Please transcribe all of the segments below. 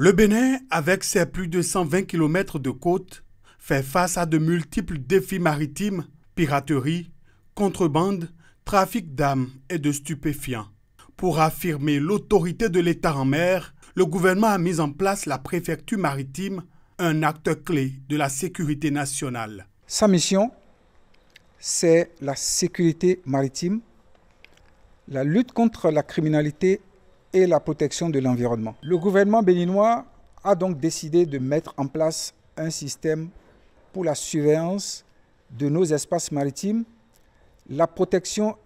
Le Bénin, avec ses plus de 120 km de côte, fait face à de multiples défis maritimes, piraterie, contrebande, trafic d'armes et de stupéfiants. Pour affirmer l'autorité de l'État en mer, le gouvernement a mis en place la préfecture maritime, un acte clé de la sécurité nationale. Sa mission, c'est la sécurité maritime, la lutte contre la criminalité et la protection de l'environnement. Le gouvernement béninois a donc décidé de mettre en place un système pour la surveillance de nos espaces maritimes, la protection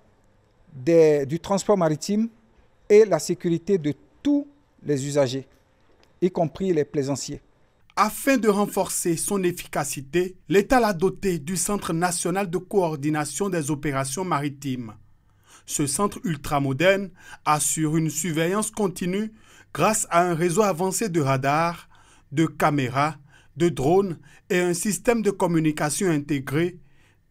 du transport maritime et la sécurité de tous les usagers, y compris les plaisanciers. Afin de renforcer son efficacité, l'État l'a doté du Centre national de coordination des opérations maritimes. Ce centre ultramoderne assure une surveillance continue grâce à un réseau avancé de radars, de caméras, de drones et un système de communication intégré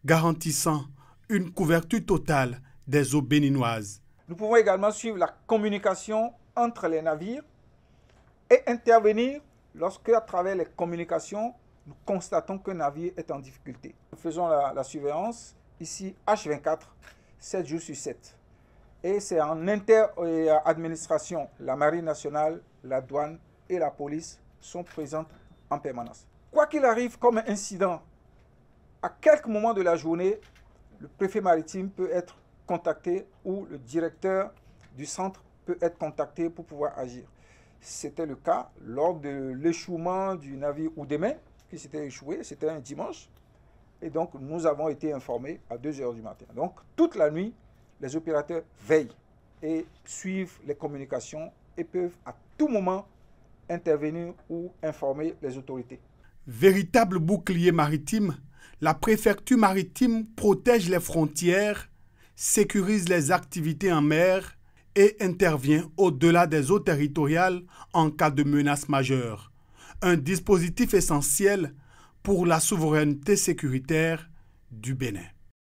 garantissant une couverture totale des eaux béninoises. Nous pouvons également suivre la communication entre les navires et intervenir lorsque, à travers les communications, nous constatons qu'un navire est en difficulté. Nous faisons la surveillance ici H24, 7 jours sur 7. Et c'est en inter-administration. La Marine nationale, la douane et la police sont présentes en permanence. Quoi qu'il arrive comme incident, à quelques moments de la journée, le préfet maritime peut être contacté ou le directeur du centre peut être contacté pour pouvoir agir. C'était le cas lors de l'échouement du navire Oudémé, qui s'était échoué, c'était un dimanche. Et donc, nous avons été informés à 2 h du matin. Donc, toute la nuit, les opérateurs veillent et suivent les communications et peuvent à tout moment intervenir ou informer les autorités. Véritable bouclier maritime, la préfecture maritime protège les frontières, sécurise les activités en mer et intervient au-delà des eaux territoriales en cas de menace majeure. Un dispositif essentiel pour la souveraineté sécuritaire du Bénin.